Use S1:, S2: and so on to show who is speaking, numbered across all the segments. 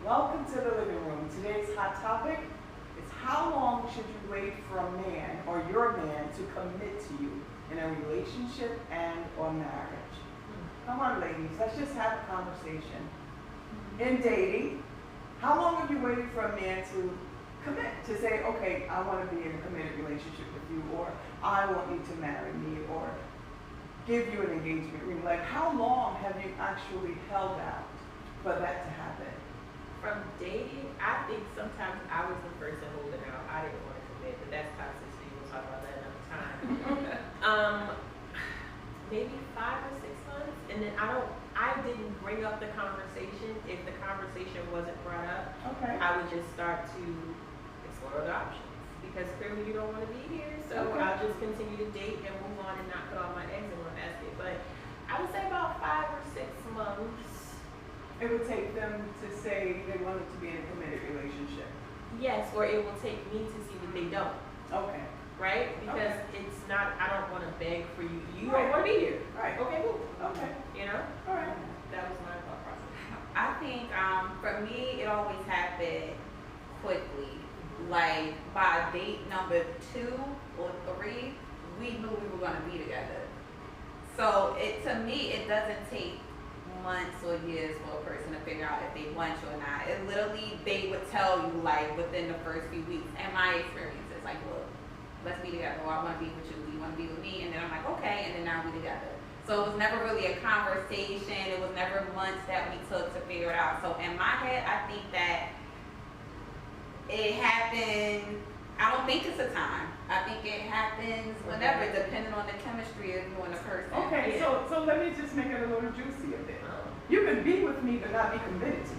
S1: Welcome to the living room. Today's hot topic is how long should you wait for a man or your man to commit to you in a relationship and or marriage? Come on, ladies, let's just have a conversation. In dating, how long have you waited for a man to commit, to say, okay, I want to be in a committed relationship with you, or I want you to marry me, or give you an engagement ring? Like, how long have you actually held out for that to happen?
S2: From dating, I think sometimes I was the person holding out. I didn't want to commit, but that's toxicity. We'll talk about that another time. Maybe 5 or 6 months, and then I didn't bring up the conversation. If the conversation wasn't brought up,
S1: Okay.
S2: I would just start to explore other options because clearly you don't want to be here. So
S1: Okay.
S2: I'll just continue to date and move on and not put all my eggs in one basket. But I would say about 5 or 6 months.
S1: It would take them to say they wanted to be in a committed relationship.
S2: Yes, or it will take me to see that they don't,
S1: Okay.
S2: right? Because it's not, I don't want to beg for you. You
S1: Right.
S2: don't want to be here.
S1: Right.
S2: Okay, cool.
S1: Okay.
S2: You know?
S1: All right.
S2: That was my thought process.
S3: I think for me, it always happened quickly. Like by date number 2 or 3, we knew we were going to be together. So to me, it doesn't take months or years for a person to figure out if they want you or not. It literally, they would tell you like within the first few weeks. And my experience is like, look, let's be together. Or I want to be with you. Do you want to be with me? And then I'm like, okay. And then now we're together. So it was never really a conversation. It was never months that we took to figure it out. So in my head, I think that it happened. I don't think it's a time. I think it happens whenever, depending on the chemistry of you and the person.
S1: Okay,
S2: Yeah.
S1: so let me just make it a little juicy a bit.
S2: Oh.
S1: You could be with me but not be committed to me.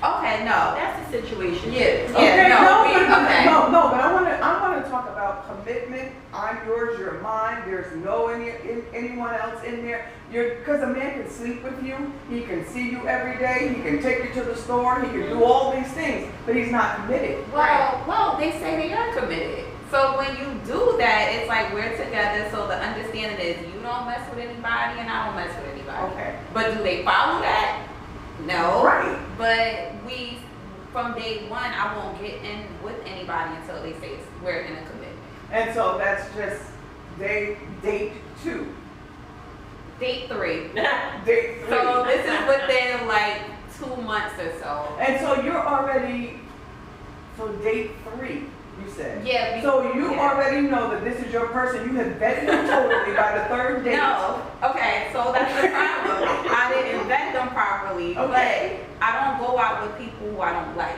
S3: Okay, no.
S2: That's the situation.
S3: Yeah.
S1: Okay,
S3: okay.
S1: no, but I want to talk about commitment. I'm yours, you're mine. There's no anyone else in there. Because a man can sleep with you, he can see you every day, he can take you to the store, he can do all these things, but he's not committed.
S3: Well, they say they are committed. So when you do that, it's like we're together. So the understanding is you don't mess with anybody and I don't mess with anybody.
S1: Okay.
S3: But do they follow that? No.
S1: Right.
S3: But from day one, I won't get in with anybody until they say we're in a commitment.
S1: And so that's just date 2.
S3: Date 3.
S1: Date 3.
S3: So this is within like 2 months or so.
S1: And so you're already, so date 3, you said.
S3: Yeah.
S1: So you
S3: yeah.
S1: already know that this is your person. You have vetted him totally by the 3rd date.
S3: No. Okay, so that's the problem. I didn't vet them properly,
S1: Okay.
S3: but I don't go out with people who I don't like.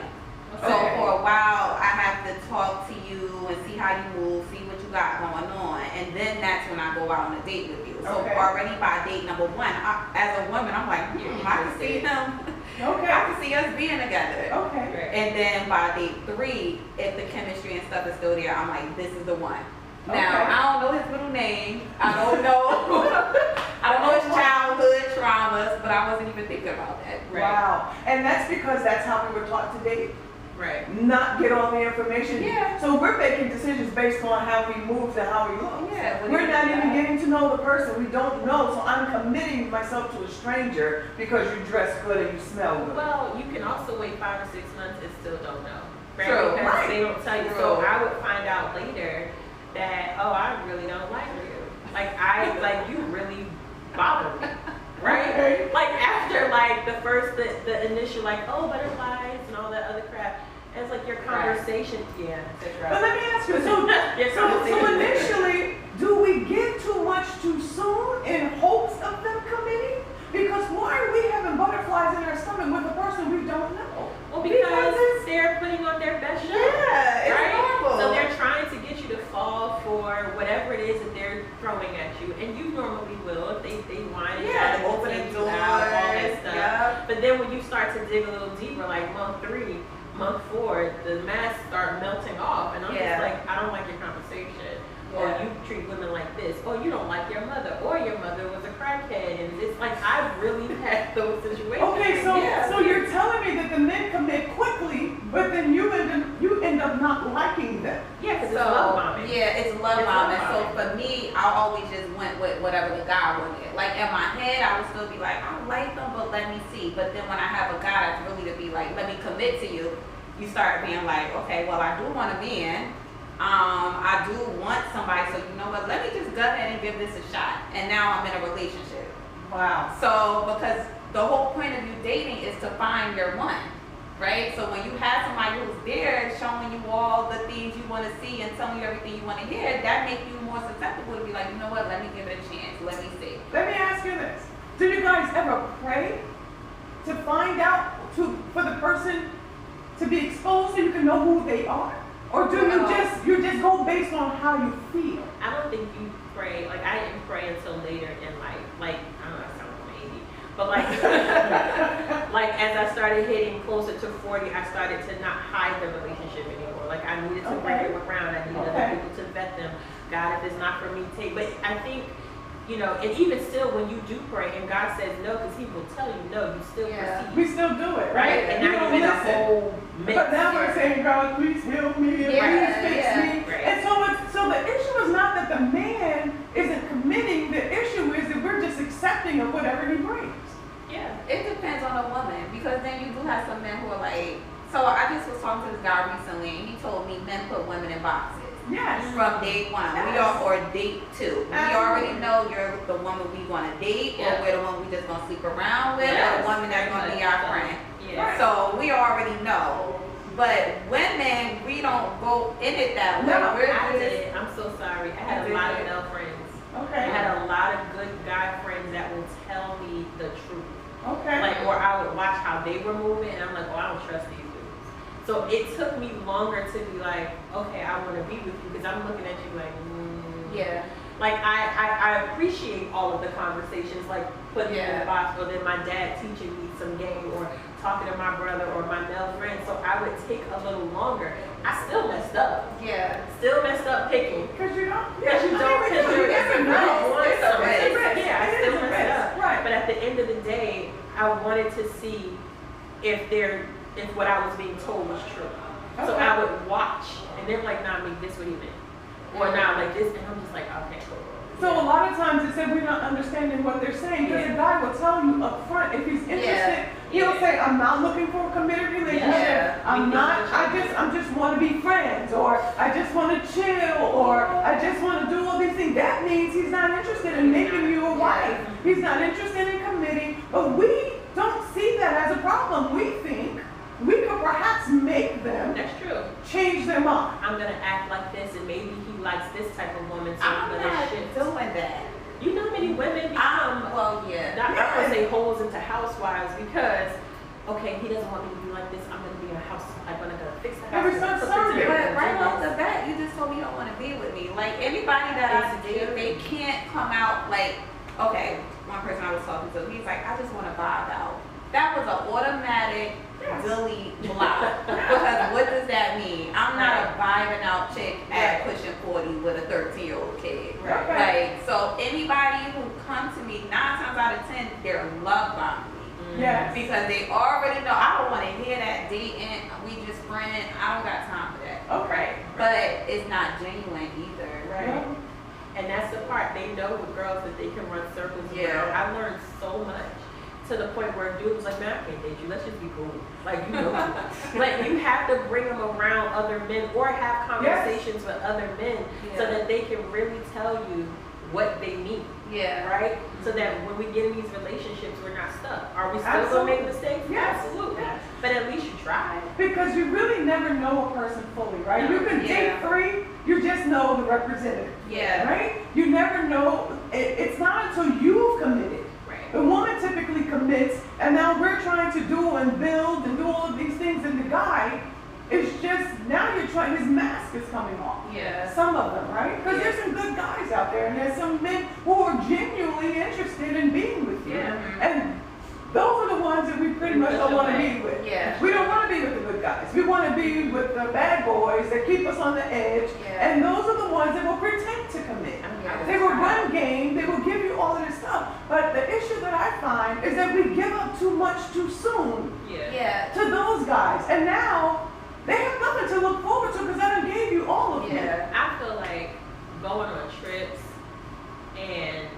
S3: So
S1: Okay.
S3: for a while, I have to talk to you and see how you move, see what you got going on, and then that's when I go out on a date with you. So
S1: Okay.
S3: already by date number 1, as a woman, I'm like, I can see him.
S1: Okay.
S3: I can see us being together.
S1: Okay.
S2: Right.
S3: And then by date 3, if the chemistry and stuff is still there, I'm like, this is the one. Now,
S1: Okay.
S3: I don't know his middle name. I don't know. I don't know his childhood traumas, but I wasn't even thinking about that.
S2: Right.
S1: Wow. And that's because that's how we were taught to date.
S2: Right.
S1: Not get all the information.
S3: Yeah.
S1: So we're making decisions based on how we move and how we look.
S3: Yeah, what
S1: We're
S3: do you
S1: not
S3: think
S1: even
S3: about?
S1: getting to know the person. We don't know. So I'm committing myself to a stranger because you dress good and you smell good.
S2: Well, you can also wait 5 or 6 months and still don't know. Right?
S3: True.
S2: Because
S1: Right.
S2: they don't tell you.
S3: True.
S2: So I would find out later that, oh, I really don't like you. Like you really bother me. Right?
S1: Okay.
S2: Like after like the initial like, oh, butterflies and all that other crap. And it's like your conversation, yeah,
S1: But
S2: etc.
S1: let me ask you, so initially, do we give too much too soon in hopes of them committing? Because why are we having butterflies in our stomach with a person we don't know?
S2: Well, because
S1: it's-
S2: they're putting on their best show.
S3: Yeah, it's
S2: right?
S3: normal.
S2: So they're trying to get you to fall for whatever it is that they're throwing at you, and you normally will if they whine and
S3: Yeah,
S2: try to
S3: open
S2: take
S3: the
S2: you out, all that
S3: doors,
S2: stuff.
S3: yeah.
S2: But then when you start to dig a little deeper, like month 3, month 4, the masks start melting off, and I'm
S3: Yeah.
S2: just like, I don't like your conversation. Or
S3: Yeah.
S2: you treat women like this, or you don't like your mother, or your mother was a crackhead, and it's like I've really had those situations.
S1: Okay, so
S3: Yeah.
S1: so you're telling me that the men commit quickly, but then you end up not liking them.
S2: Yeah, because
S3: So
S2: it's love bombing.
S3: yeah, it's love
S2: It's
S3: bombing.
S2: love
S3: So
S2: bombing.
S3: for me, I always just went with whatever the guy wanted. Like in my head, I would still be like, I like them, but let me see. But then when I have a guy that's really to be like, let me commit to you, you start being like, okay, well, I do want a man. I do want somebody, so you know what, let me just go ahead and give this a shot. And now I'm in a relationship.
S1: Wow.
S3: So, because the whole point of you dating is to find your one, right? So when you have somebody who's there showing you all the things you want to see and telling you everything you want to hear, that makes you more susceptible to be like, you know what, let me give it a chance, let me see.
S1: Let me ask you this. Do you guys ever pray to find out for the person to be exposed so you can know who they are? Or do you just go based on how you feel?
S2: I don't think you pray, like I didn't pray until later in life. Like, I don't know, I sound like 80. But like as I started hitting closer to 40, I started to not hide the relationship anymore. Like I needed to bring them around. I needed other people to vet them. God, if it's not for me, take. But I think, you know, and even still when you do pray and God says no, because he will tell you no, you still proceed.
S1: We still do it, right?
S2: And now you're in a whole mix.
S1: But now we're saying, God, please heal me, and please fix me.
S2: Right.
S1: And so the issue is not that the man isn't committing, the issue is that we're just accepting of whatever he brings.
S2: Yeah.
S3: It depends on the woman, because then you do have some men who are like, so I just was talking to this guy recently, and he told me men put women in boxes.
S1: Yes.
S3: From day one,
S1: Yes.
S3: we are, or date two. We
S1: Absolutely.
S3: already know you're the woman we want to date, or we're the one we just gonna sleep around with, or
S2: Yes.
S3: the woman that's gonna be our friend.
S2: Yeah.
S3: So we already know. But women, we don't go in it that way.
S1: No,
S3: We're
S2: I
S3: just,
S2: did. I'm so sorry. I had a lot of male friends. I
S1: Okay.
S2: had a lot of good guy friends that will tell me the truth.
S1: Okay.
S2: Like, or I would watch how they were moving, and I'm like, oh, I don't trust these dudes. So it took me longer to be like, okay, I want to be with you, because I'm looking at you like,
S3: yeah.
S2: Like, I appreciate all of the conversations, like putting me in the box, or then my dad teaching me some game, or talking to my brother or my male friend. So I would take a little longer. I still messed up.
S3: Yeah.
S2: Still messed up picking.
S1: Because you don't.
S2: Because you don't, because you're
S1: It's a risk.
S2: It's a risk.
S1: risk.
S2: Yeah, I
S1: It
S2: still
S1: is a
S2: messed
S1: risk.
S2: up.
S1: Right.
S2: But at the end of the day, I wanted to see if what I was being told was true. So
S1: Okay.
S2: I would watch, and then like, nah, make this what he meant. Or nah, like this, and I'm just like, okay, cool.
S1: So a lot of times it said we're not understanding what they're saying, because the guy will tell you up front if he's interested. He'll say, I'm not looking for a committed relationship.
S3: Yeah.
S1: I'm just want to be friends, or I just want to chill, or I just want to do all these things. That means he's not interested in making you a wife. He's not interested in committing. But we don't see that as a problem. We think we could perhaps make them
S2: That's true.
S1: change their mind.
S2: I'm gonna act like this, and maybe he likes this type of woman, so I'm
S3: I'm
S2: gonna
S3: not
S2: shift.
S3: doing that.
S2: You know how many women become,
S3: Well, yeah.
S2: not I would say holes into housewives, because, okay, he doesn't want me to be like this, I'm gonna be a house, I'm gonna fix the house.
S1: Every son's serving.
S3: But right off the bat, you just told me you don't want to be with me. Like, anybody that I
S2: It's
S3: date,
S2: scary.
S3: they can't come out like, okay, one person I was talking to, he's like, I just want to vibe out. That was an automatic delete block. Because what does that mean? I'm not a vibing out chick at pushing 40 with a 13-year-old kid.
S1: Right.
S3: Like, so anybody who comes to me, 9 times out of 10, they're love bombing me.
S1: Yes.
S3: Because they already know, I don't want to hear that dating, we just friends, I don't got time for that.
S1: Okay.
S3: But it's not genuine either.
S2: Right. And that's the part, they know with girls that they can run circles around.
S3: Yeah.
S2: I learned so much, to the point where a dude was like, man, I can't date you, let's just be cool. Like, you know, like, you have to bring them around other men, or have conversations with other men, so that they can really tell you what they need.
S3: Yeah.
S2: Right? So that when we get in these relationships, we're not stuck. Are we still
S1: Absolutely.
S2: gonna make mistakes?
S1: Yes.
S2: Absolutely.
S1: Yes.
S2: But at least you tried.
S1: Because you really never know a person fully, right? You can date 3, you just know the representative,
S3: Yeah.
S1: right? You never know, it's not until you've committed.
S2: Right.
S1: The woman typically commits, and now we're trying to do and build and do all of these things, and the guy is just, now you're trying, his mask is coming off.
S3: Yeah.
S1: Some of them, right? Because there's some good guys out there, and there's some men who are genuinely interested in being with you.
S2: Yeah.
S1: And those are the ones that we pretty much don't want to be with.
S3: Yeah.
S1: We don't want to be with the good guys. We want to be with the bad boys that keep us on the edge.
S3: Yeah.
S1: And those are the ones that will pretend to commit.
S3: Yeah.
S1: They will run game. They will give you all of this stuff. But the issue that I find is that we give up too much too soon
S2: Yeah.
S3: Yeah.
S1: to those guys. And now they have nothing to look forward to, because I done gave you all of me.
S3: Yeah.
S2: I feel like going on trips and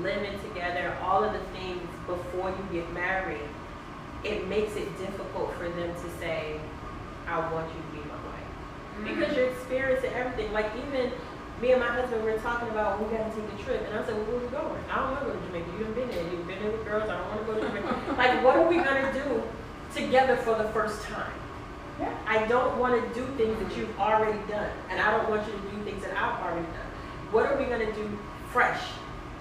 S2: living together, all of the things before you get married, it makes it difficult for them to say, I want you to be my wife. Because you're experiencing everything. Like even me and my husband, we were talking about we gotta take a trip, and I said, well, where we going? I don't want to go to Jamaica. You done been there. You've been there with girls. I don't want to go to Jamaica. Like, what are we gonna do together for the first time?
S1: Yeah.
S2: I don't want to do things that you've already done, and I don't want you to do things that I've already done. What are we gonna do fresh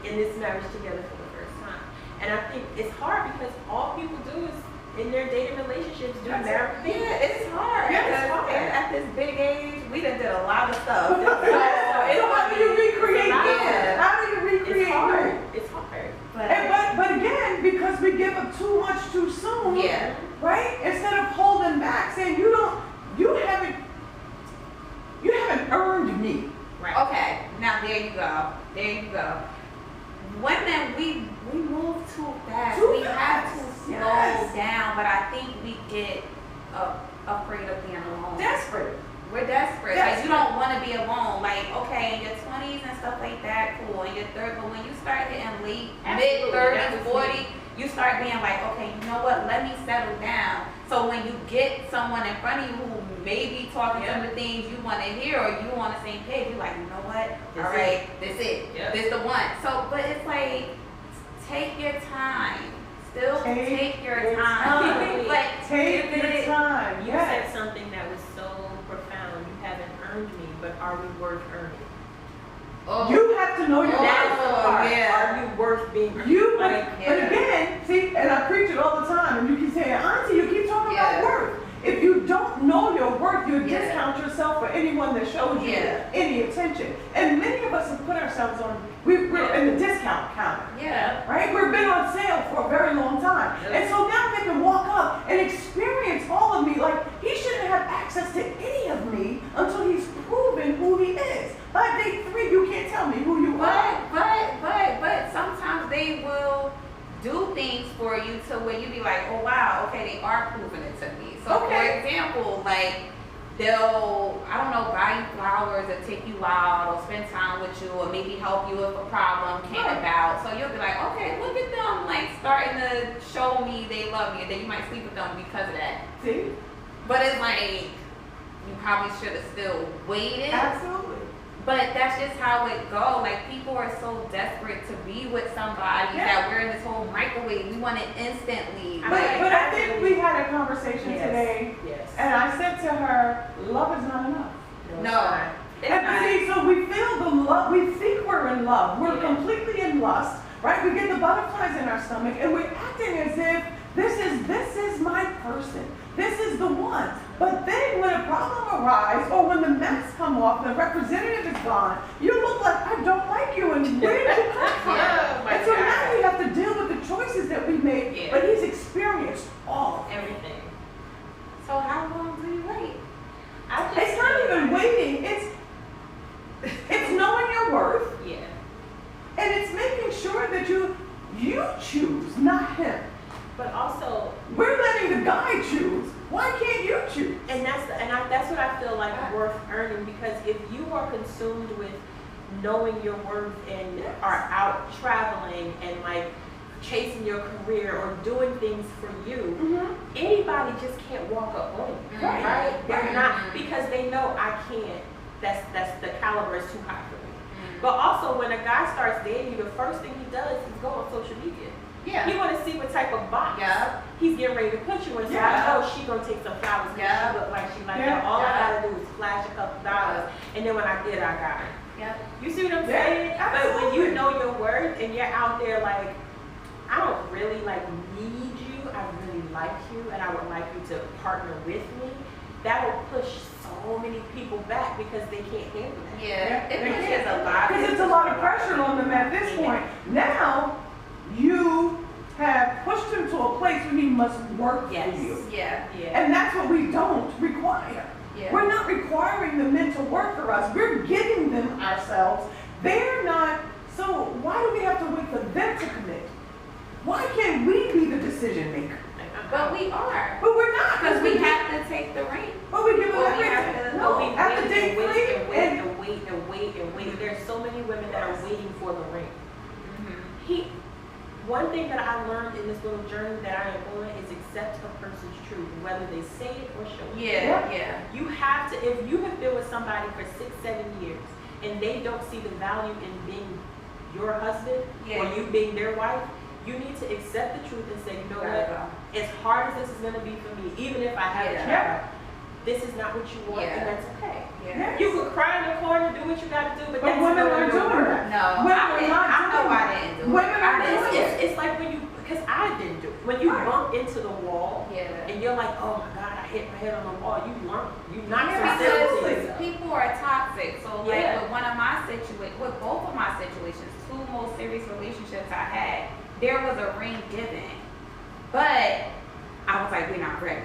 S2: in this marriage together for the first time? And I think it's hard because all people do is in their dating relationships do married things.
S3: Yeah, it's hard.
S1: Yeah, it's
S3: Because
S1: hard.
S3: At this big age, we done did a lot of stuff.
S1: So how do you recreate
S3: Yeah.
S1: that? How do you recreate
S2: It's hard.
S1: that?
S2: It's hard.
S1: But again, because we give up too much too soon,
S3: Yeah.
S1: right? Instead of holding back, saying you haven't earned me.
S2: Right.
S3: Okay, now there you go. There you go. Women, we move too fast.
S1: Too
S3: we
S1: fast.
S3: have to slow
S1: Yes.
S3: down, but I think we get afraid of being alone.
S1: Desperate.
S3: We're desperate. Like you don't want to be alone. Like okay, in your 20s and stuff like that, cool. In your 30s, but when you start hitting mid
S2: Absolutely.
S3: 30s,
S2: That was
S3: 40,
S2: me.
S3: you start being like, okay, you know what? Let me settle down. So when you get someone in front of you who may be talking some of the things you want to hear or you on the same page, you're like, you know what?
S2: This
S3: All right, this it.
S2: Yep.
S3: This the one. So, but it's like, take your time. Still take your
S1: your
S3: time.
S2: time.
S3: Like
S1: Take
S3: give
S1: your
S3: it-
S1: time.
S2: You
S1: Yes.
S2: said something that was so profound. You haven't earned me, but are we worth earning?
S3: Oh.
S1: You have to know your
S2: That is
S1: worth.
S2: the part.
S3: yeah.
S2: Are you worth being earned?
S1: You,
S2: Like,
S1: but again, see, and I preach it all the time, and you keep saying, Auntie, you keep talking
S3: Yeah.
S1: about worth. If you don't know your worth, you
S3: Yeah.
S1: discount yourself for anyone that shows you
S3: Yeah.
S1: any attention. And many of us have put ourselves on, we're in the discount counter.
S3: Yeah.
S1: Right? We've been on sale for a very long time.
S2: Yeah.
S1: And so now they can walk up and experience all of me. Like, he shouldn't have access to any of me until he's proven who he is. By day 3, you can't tell me who you are.
S3: But sometimes they will do things for you to where you be like, oh wow, okay, they are proving it to me. So
S1: Okay.
S3: for example, like they'll, I don't know, buy you flowers or take you out or spend time with you or maybe help you if a problem came
S1: Right.
S3: about. So you'll be like, okay, look at them like starting to show me they love me, and then you might sleep with them because of that.
S1: See?
S3: But it's like you probably should have still waited.
S1: Absolutely.
S3: But that's just how it go. Like people are so desperate to be with somebody
S1: Yeah.
S3: that we're in this whole microwave. We want it instantly.
S2: I
S1: But,
S2: like-
S1: but I think we had a conversation
S2: Yes.
S1: today,
S2: Yes.
S1: and I said to her, love is not enough.
S2: it's
S3: No.
S2: not. It's
S1: And
S2: not.
S1: see, so we feel the love, we think we're in love, we're
S2: Yeah.
S1: completely in lust, right? We get the butterflies in our stomach, and we're acting as if this is my person, this is the one. But then when a problem arises, or when the mask come off, the representative is gone, you look like, I don't like you, and where did you come from?
S2: Oh my
S1: And so
S2: God.
S1: now we have to deal with the choices that we made,
S2: Yeah.
S1: but he's experienced all.
S2: Everything.
S3: So how long do you wait?
S2: I just
S1: It's not even waiting, it's knowing your worth,
S2: Yeah.
S1: and it's making sure that you choose, not him.
S2: But also,
S1: We're letting the guy choose. Why can't you choose?
S2: and that's what I feel like worth earning, because if you are consumed with knowing your worth and
S1: Yes.
S2: are out traveling and like chasing your career or doing things for you, anybody just can't walk up on you,
S3: Right.
S2: right? They're
S3: Right.
S2: not, because they know I can't. That's the caliber is too high for me. But also, when a guy starts dating you, the first thing he does is go on social media.
S3: Yeah.
S2: You want to see what type of box
S3: Yeah.
S2: he's getting ready to put you in. So
S1: Yeah.
S2: I know she gonna take some flowers because
S3: Yeah.
S2: she look like she like
S1: Yeah.
S2: that. All
S3: Yeah.
S2: I gotta do is flash a couple dollars, and then when I get it, I got it.
S3: Yep.
S2: You see what I'm
S1: Yeah,
S2: saying? But when
S1: absolutely.
S2: you know your worth and you're out there like, I don't really like need you, I really like you, and I would like you to partner with me, that will push so many people back because they can't handle that.
S3: Yeah.
S1: They
S3: It
S1: can't.
S3: pushes a lot.
S1: Because it's a lot of pressure on them at this
S2: Yeah.
S1: point. Now, you have pushed him to a place where he must work
S2: Yes.
S1: for you.
S3: Yeah.
S2: Yeah.
S1: And that's what we don't require.
S3: Yeah.
S1: We're not requiring the men to work for us. We're giving them ourselves. They're not, so why do we have to wait for them to commit? Why can't we be the decision maker?
S3: But we are.
S1: But we're not,
S3: Because we have to take the ring.
S1: But we give them
S3: Well, we have
S1: everything.
S3: to-
S1: No,
S2: But we
S1: after
S2: wait
S1: day
S2: and wait
S1: 3,
S2: and wait and wait and wait and wait. There's so many women that are waiting for the ring.
S3: Mm-hmm.
S2: He thing that I learned in this little journey that I am on is accept a person's truth, whether they say it or show it.
S3: Yeah.
S2: You have to, if you have been with somebody for 6-7 years and they don't see the value in being your husband or you being their wife, you need to accept the truth and say, you know what, as hard as this is going to be for me, even if I have a child, this is not what you want, and that's okay.
S3: Yeah.
S2: You can cry in the corner, do what you got to do, but that's
S1: women
S2: not
S1: aren't
S2: your
S1: doing
S2: work.
S1: that.
S3: No,
S1: Women
S3: I
S1: are
S3: didn't.
S1: not
S3: I know
S1: doing
S3: I
S1: it.
S3: didn't do
S1: Women
S3: it.
S1: are
S3: I didn't.
S1: doing it.
S2: It's like when you, because I didn't do it. When you bump into the wall,
S3: Yeah.
S2: and you're like, oh my God, I hit my head on the wall. You learn. You knock some
S3: Because
S2: sense.
S3: people are toxic. So like
S2: Yeah.
S3: with with both of my situations, 2 most serious relationships I had, there was a ring given, but I was like, we're not ready.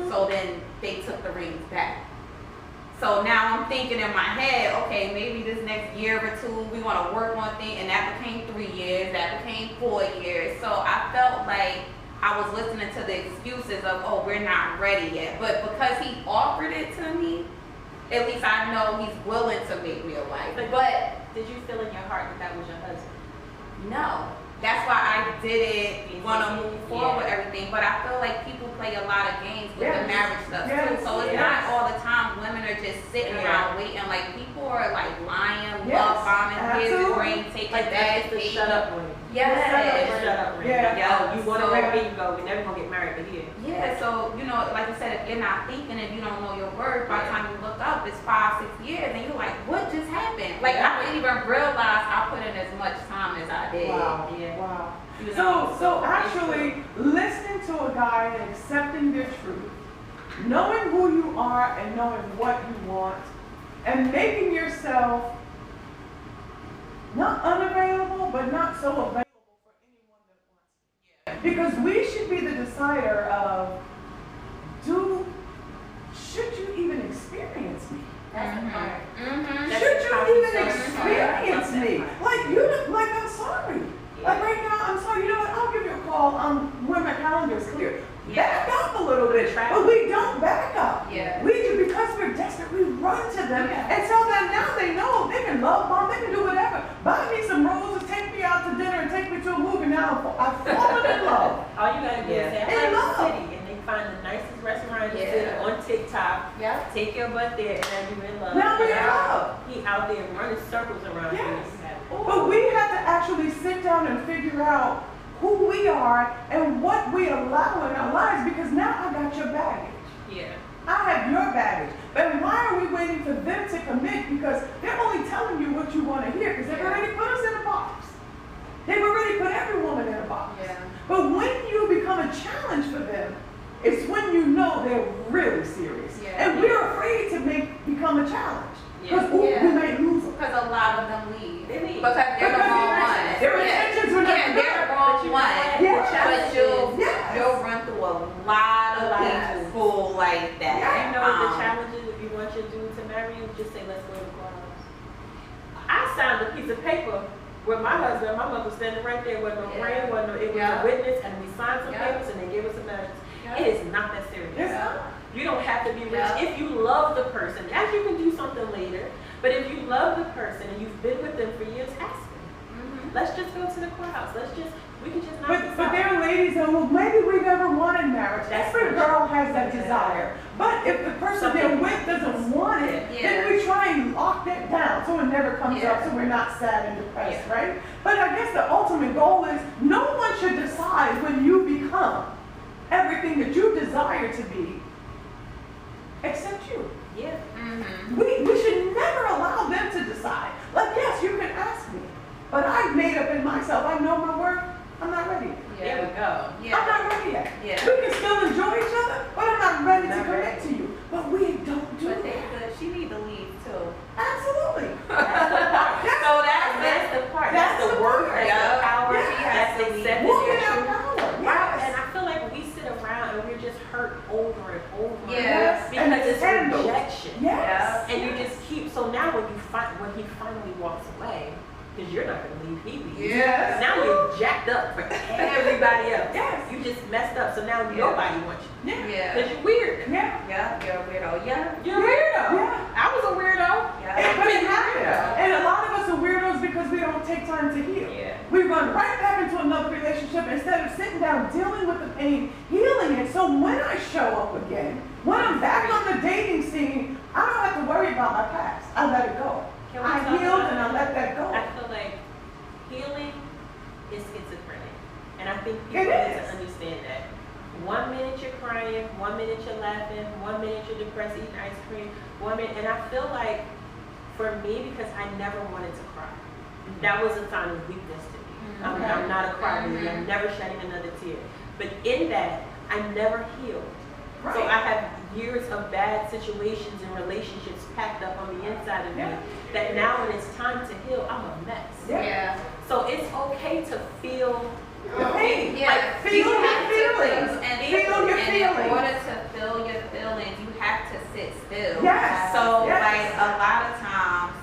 S3: So then they took the rings back. So now I'm thinking in my head, okay, maybe this next year or 2 we want to work on things, and that became 3 years, that became 4 years. So I felt like I was listening to the excuses of, oh, we're not ready yet. But because he offered it to me, at least I know he's willing to make me a wife. But
S2: Did you feel in your heart that that was your husband?
S3: no. That's why I didn't want to move forward with everything. But I feel like people play a lot of games with the marriage stuff too. So it's not all the time women are just sitting around waiting. Like people are like lying, love bombing, here's the ring, take it back.
S2: The shut up ring.
S3: Yes.
S2: Shut up ring.
S3: Yeah.
S2: You want to marry me, you go. We're never gonna get married, but here.
S3: Yeah, so, you know, like I said, if you're not thinking, if you don't know your worth, by the time you look up, it's 5-6 years, and you're like, what just happened? Like, I didn't even realize I put in as much time as I did.
S1: Wow.
S2: Yeah.
S1: Wow.
S3: You know,
S1: So actually, listening to a guy and accepting the truth, knowing who you are and knowing what you want, and making yourself not unavailable, but not so available for anyone that wants you. Because we should be the decider of, should you even experience me?
S2: That's the part.
S1: Should you even experience me? Like I'm sorry. Like right now, I'm sorry. You know what? I'll give you a call when my calendar is clear. Back up a little bit, but we don't back up.
S3: Yeah.
S1: We do because we're desperate. We run to them, and so that now they know they can love bomb, they can do whatever. Buy me some roses, take me out to dinner, and take me to a movie. Now I've fallen in love.
S2: All you gotta do is say,
S1: In
S2: I like
S1: love.
S2: the city, and they find the nicest restaurant in the city on TikTok.
S3: Yeah.
S2: Take your butt there, and then you're in love.
S1: Now we're in love.
S2: He out there running circles around you.
S1: Yes. But we have to actually sit down and figure out who we are and what we allow in our lives, because now I got your baggage.
S2: Yeah.
S1: I have your baggage. But why are we waiting for them to commit? Because they're only telling you what you want to hear, because they've already put us in a box. They've already put every woman in a box.
S3: Yeah.
S1: But when you become a challenge for them, it's when you know they're really serious.
S3: Yeah.
S1: And we're afraid to become a challenge. Because we might lose them.
S3: Because a lot of them leave.
S2: They leave.
S3: Because they're the wrong ones.
S1: Their intentions were not
S3: Yeah, they're the wrong ones.
S1: Yes.
S3: But you'll run through a lot of people who like that.
S2: You know what the challenge is if you want your dude to marry you? Just say, let's go to the courthouse. I signed a piece of paper with my husband. My mother was standing right there with no ring, it was a witness, and we signed some papers and they gave us a message. It is not that serious.
S1: It's not.
S2: You don't have to be rich. If you love the person, as you can do something later, but if you love the person and you've been with them for years, ask them. Let's just go to the courthouse. We can just knock this
S1: But
S2: out.
S1: there are ladies that, well, maybe we never wanted marriage. Every girl has that desire. But if the person they're with doesn't want it, then we try and lock that down so it never comes up, so we're not sad and depressed, right? But I guess the ultimate goal is no one should decide when you become everything that you desire to be, except you.
S2: Yeah.
S1: We should never allow them to decide. Like, yes, you can ask me, but I've made up in myself. I know my worth. I'm not ready yet.
S2: There we go.
S1: I'm not ready yet.
S3: Yeah.
S1: We can still enjoy each other, but I'm not ready to commit to you. But we don't do that.
S3: She need to leave too.
S1: Absolutely.
S3: So
S2: That's the part. That's the work. That's the power. That's accepting
S1: Woman
S2: your
S1: of
S2: truth.
S1: power.
S2: Right,
S1: Yes.
S2: and I feel like we sit around and we're just hurt over and over.
S3: Yes.
S2: Because
S1: And
S2: it's
S1: handled.
S2: rejection.
S1: Yes.
S2: And you just keep, so now when he finally walks away, because you're not going to leave, he leaves.
S1: Yes.
S2: Now you're jacked up for everybody else.
S1: Yes.
S2: You just messed up, so now nobody wants you.
S1: Yeah.
S2: Because you're weird.
S1: Yeah.
S3: Yeah, you're a weirdo. Yeah.
S2: You're a weirdo.
S1: Yeah.
S2: I was a weirdo.
S1: But it happens. And a lot of us are weirdos because we don't take time to heal.
S2: Yeah.
S1: We run right back into another relationship pain, healing it. So when I show up again, when I'm back on the dating scene, I don't have to worry about my past. I let it go.
S2: Can we
S1: I
S2: talk
S1: healed
S2: about
S1: and I let that go.
S2: I feel like healing is schizophrenic. And I think
S1: It
S2: people need
S1: is.
S2: to understand that. 1 minute you're crying, 1 minute you're laughing, 1 minute you're depressed eating ice cream, 1 minute, and I feel like for me, because I never wanted to cry, that was a sign of weakness to me.
S1: Okay.
S2: I'm not a crybaby, I'm never shedding another tear. But in that, I never healed. So I have years of bad situations and relationships packed up on the inside of me
S1: Yeah.
S2: that now when it's time to heal, I'm a mess.
S1: Yeah.
S2: So it's okay to feel
S1: The pain.
S3: Yeah,
S1: Like, feel
S3: you
S1: your
S3: have to
S1: feelings.
S3: and
S1: Feel your
S3: in
S1: feelings.
S3: order to feel your feelings, you have to sit still.
S1: Yes.
S3: So
S1: Yes.
S3: like a lot of times,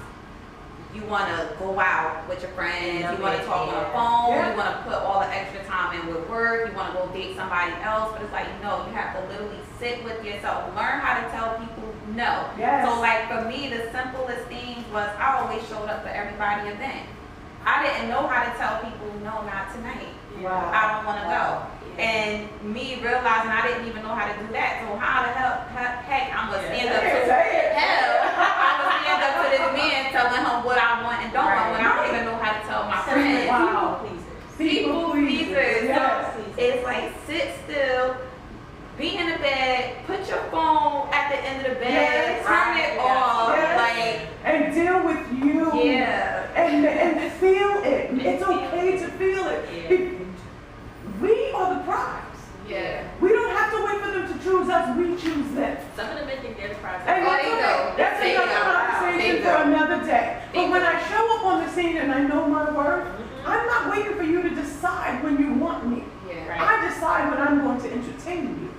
S3: you want to go out with your friends, you want to talk on the phone,
S1: Yeah.
S3: you want to put all the extra time in with work, you want to go date somebody else, but it's like, no, you have to literally sit with yourself, learn how to tell people no.
S1: Yes.
S3: So like for me, the simplest things was I always showed up for everybody event. I didn't know how to tell people no, not tonight.
S1: Wow.
S3: I don't want to go. And me realizing I didn't even know how to do that. So how the heck I'm gonna stand up to
S1: Say it.
S3: hell? I'm gonna stand up to this man telling him what I want and don't want when I don't even know how to tell my friends.
S1: Wow.
S3: People pleasers.
S1: Yes.
S3: So it's like sit still, be in the bed, put your phone at the end of the bed,
S1: Yes.
S3: turn it
S2: Yes.
S3: off,
S1: Yes. And deal with you.
S3: like yeah.
S1: And feel it. It's okay to feel it.
S2: Yeah.
S1: We are the prize.
S3: Yeah.
S1: We don't have to wait for them to choose us. We choose them.
S2: Some of them may think they're the prize.
S1: And
S3: Oh,
S1: that's
S3: they
S1: okay.
S3: go.
S1: That's
S3: They
S1: another
S3: go.
S1: conversation
S3: They
S1: for
S3: go.
S1: another day.
S3: They
S1: But when
S3: go.
S1: I show up on the scene and I know my worth,
S2: Mhm.
S1: I'm not waiting for you to decide when you want me.
S3: Yeah.
S2: Right.
S1: I decide when I'm going to entertain you.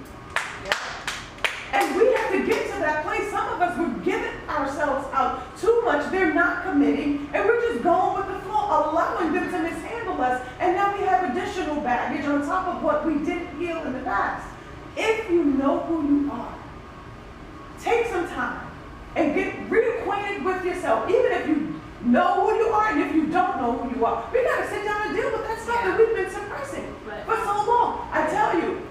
S1: And we have to get to that place. Some of us, we're giving ourselves out too much. They're not committing. And we're just going with the flow, allowing them to mishandle us. And now we have additional baggage on top of what we didn't heal in the past. If you know who you are, take some time and get reacquainted with yourself. Even if you know who you are and if you don't know who you are. We got to sit down and deal with that stuff that we've been suppressing
S2: Right.
S1: for so long. I tell you,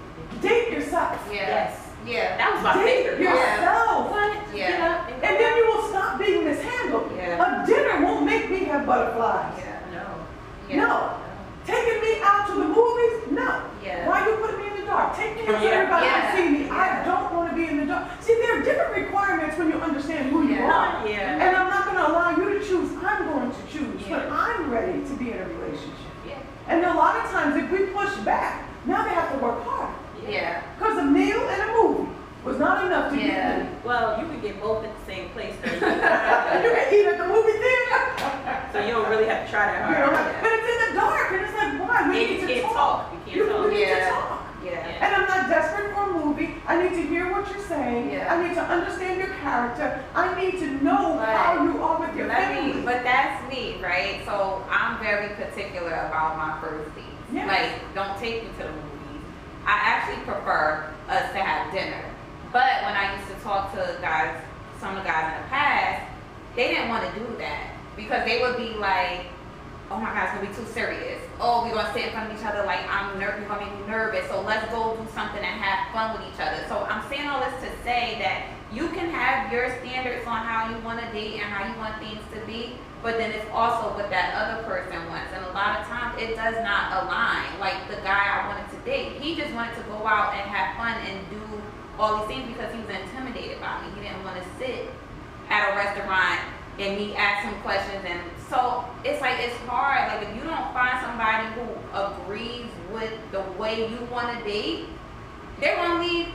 S1: date yourself.
S3: Yeah.
S2: Yes.
S3: Yeah.
S2: That was my
S1: Date
S2: favorite.
S1: yourself.
S2: What?
S3: Yeah.
S2: Get up and go.
S1: And then you will stop being mishandled.
S3: Yeah.
S1: A dinner won't make me have butterflies.
S3: Yeah.
S2: No.
S3: Yeah.
S1: No. Taking me out to the movies? No.
S3: Yeah.
S1: Why you putting me in the dark? Take me out so
S2: Yeah.
S1: everybody
S3: Yeah.
S1: can see me. I
S3: Yeah.
S1: don't want to be in the dark. See, there are different requirements when you understand who you
S3: Yeah.
S1: are.
S2: Yeah.
S1: And I'm not going to allow you to choose. I'm going to choose when
S3: Yeah.
S1: I'm ready to be in a relationship.
S3: Yeah.
S1: And a lot of times, if we push back, now they have to work hard.
S3: Yeah.
S1: Because a meal and a movie was not enough to
S3: Yeah.
S1: get me.
S2: Well, you could get both at the same place, though.
S1: You can eat at the movie theater.
S2: So you don't really have to try that
S1: You know,
S2: hard.
S1: but it's in the dark, and it's like, why? We
S2: And
S1: need
S2: you
S1: to
S2: can't
S1: talk.
S2: talk. You
S1: We
S2: can't talk.
S1: need to
S3: Yeah.
S1: talk.
S3: Yeah.
S1: And I'm not desperate for a movie. I need to hear what you're saying.
S3: Yeah.
S1: I need to understand your character. I need to know
S3: But
S1: how you are with your
S3: Let
S1: family.
S3: me, but that's me, right? So I'm very particular about my first dates.
S1: Yes.
S3: Like, don't take me to the movies. I actually prefer us to have dinner. But when I used to talk to guys, some of the guys in the past, they didn't want to do that because they would be like, oh my God, it's gonna be too serious. Oh, we're gonna sit in front of each other like you're gonna make me nervous. So let's go do something and have fun with each other. So I'm saying all this to say that you can have your standards on how you want to date and how you want things to be, but then it's also what that other person wants. And a lot of times it does not align. Like the guy I wanted to date, he just wanted to go out and have fun and do all these things because he was intimidated by me. He didn't want to sit at a restaurant and me ask him questions. And so it's like, it's hard. Like if you don't find somebody who agrees with the way you want to date, they're going to leave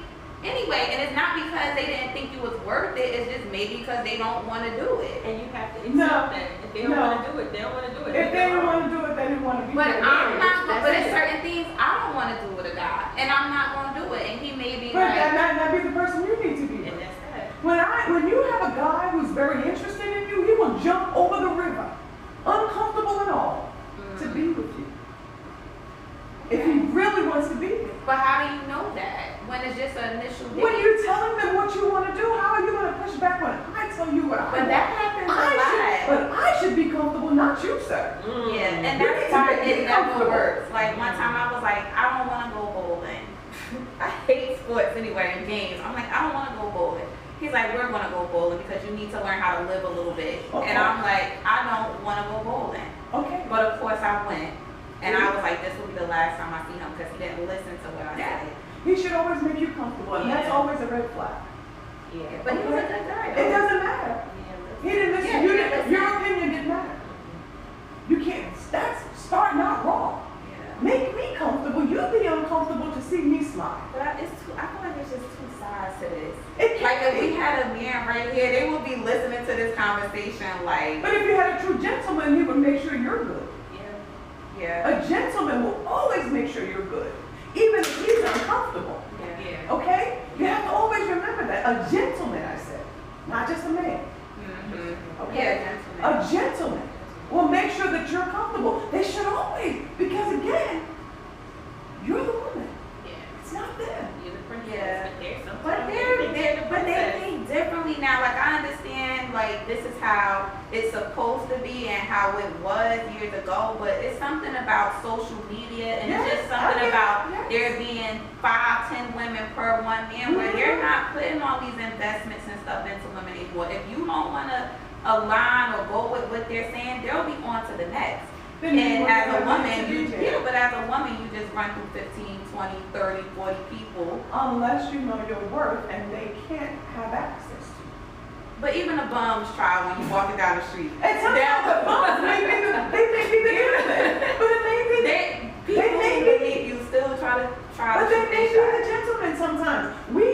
S3: anyway. And it's not because they didn't think you was worth it. It's just maybe because they don't want to do it.
S2: And you have to accept
S1: No.
S2: that. If they don't
S1: No.
S2: want to do it, they don't want to do it.
S1: If they don't want to do it, they didn't want to be
S3: But
S1: there.
S3: I'm not.
S2: That's
S3: But
S2: it.
S3: there's certain things I don't want to do with a guy, and I'm not going to do it. And he may be
S1: But that
S3: like,
S1: might not be the person you need to be
S2: And
S1: with.
S2: that's that.
S1: When you have a guy who's very interested in you, he will jump over the river, uncomfortable and all, to be with you. If he really wants to be there.
S3: but how do you know that when it's just an initial date?
S1: When you're telling them what you want to do, how are you going to push back when I tell you what I
S3: But
S1: want?
S3: that happens a lot.
S1: But I should be comfortable, not you, sir.
S3: Yeah, and
S1: You
S3: that's
S1: need to
S3: why
S1: make me
S3: it never
S1: comfortable.
S3: works. Like one time I was like, I don't want to go bowling. I hate sports anyway and games. I'm like, I don't want to go bowling. He's like, we're gonna go bowling because you need to learn how to live a little bit.
S1: Okay.
S3: And I'm like, I don't want to go bowling.
S1: Okay.
S3: But of course I went. And I was like, this will be the last time I see him because he didn't listen to what I said.
S1: He should always make you comfortable, and that's
S3: Yeah.
S1: always a red flag.
S2: Yeah.
S3: But he was a good guy.
S1: It doesn't matter. He didn't listen.
S3: Yeah,
S1: You
S3: he
S1: didn't,
S3: didn't
S1: your
S3: listen.
S1: opinion didn't matter. You can't. That's starting out wrong.
S3: Yeah.
S1: Make me comfortable. You'll be uncomfortable to see me smile.
S3: But I feel like it's just two sides to this.
S1: It
S3: Like
S1: can't
S3: if we
S1: be.
S3: had a man right here, they would be listening to this conversation like,
S1: But if you had a true gentleman, he would make sure you're good.
S3: yeah,
S1: A gentleman will always make sure you're good, even if he's uncomfortable.
S3: yeah.
S1: Okay? You have to always remember that. A gentleman, I said, not just a man.
S3: Mm-hmm.
S1: Okay?
S3: Yeah, gentlemen.
S1: A gentleman will make sure that you're comfortable. They should always, because again, you're the woman. It's not them.
S2: You're the princess,
S3: Yeah.
S2: but there's some.
S3: But they think differently now. Like I understand, like this is how it's supposed to be and how it was years ago. But it's something about social media and it's just something
S1: Yes,
S3: about
S1: yes.
S3: there being 5-10 women per one man, where
S1: Mhm.
S3: they're not putting all these investments and stuff into women anymore. If you don't want to align or go with what they're saying, they'll be on to the next.
S1: Then you
S3: And
S1: want
S3: as a
S1: them
S3: woman,
S1: to
S3: you,
S1: be
S3: yeah,
S1: there.
S3: but as a woman, you just run through 15, 20, 30, 40 people.
S1: Unless you know your worth and they can't have access to you.
S3: But even the bums try when you walking down the street.
S1: And sometimes the bums may be the internet, but it may be
S3: People
S1: may
S3: who
S1: be-
S3: believe you still try to
S1: But they
S3: shoot
S1: may be
S3: their
S1: the
S3: shot.
S1: gentleman sometimes. We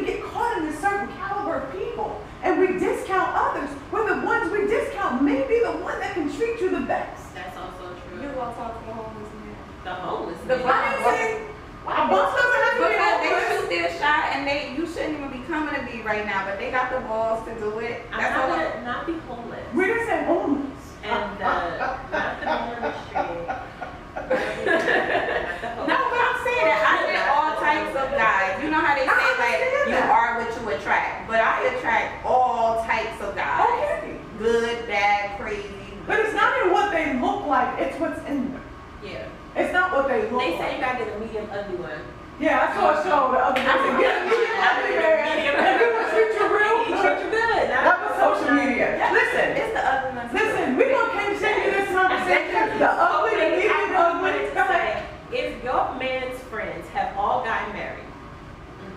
S1: get caught in a certain caliber of people, and we discount others. When the ones we discount may be the one that can treat you the best.
S2: That's also
S3: You
S2: true.
S3: gonna talk to the homeless man?
S2: The homeless.
S3: The
S2: man.
S3: bum-
S1: I didn't say a bum doesn't have to be
S3: Because they
S1: homeless.
S3: shoot their shot and you shouldn't even be coming to me right now, but they got the balls to do it.
S2: I'm
S3: That's
S2: not
S3: all.
S2: gonna not be homeless.
S1: We didn't say homeless.
S2: And not the ministry.
S3: No, but I'm saying that I get all types of guys. You know how they say like you are what you attract, but I attract all types of guys.
S1: Okay.
S3: Good, bad, crazy.
S1: But it's not in what they look like, it's what's in them.
S2: Yeah.
S1: It's not what they look
S2: They
S1: like.
S2: say you gotta get a medium ugly one.
S1: Yeah, I saw a show the other day. Get a medium ugly man, and you will treat you real
S2: He treat you
S1: good.
S2: good.
S1: That was social media. Listen,
S3: It's the ugly ones.
S1: listen, we gonna continue this conversation. The ugly, the medium ugly. Go ahead.
S2: If your man's friends have all gotten married,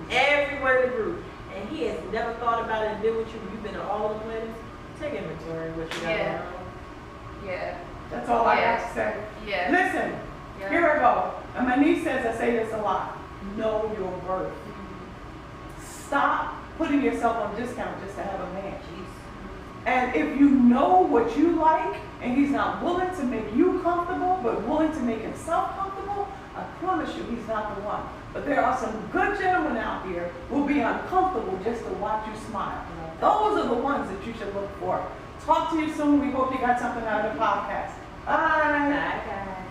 S2: everyone in the group, and he has never thought about it and been with you, you've been to all the weddings, take inventory of what you got
S3: Yeah.
S2: going on.
S3: Yeah.
S1: That's all I
S3: Yeah.
S1: got to say.
S3: Yeah.
S1: Listen,
S3: Yeah.
S1: here I go. And my niece says I say this a lot. Know your worth. Stop putting yourself on discount just to have a man. And if you know what you like and he's not willing to make you comfortable but willing to make himself comfortable, I promise you he's not the one. But there are some good gentlemen out here who will be uncomfortable just to watch you smile. Those are the ones that you should look for. Talk to you soon. We hope you got something out of the podcast. Bye.
S2: Bye, guys.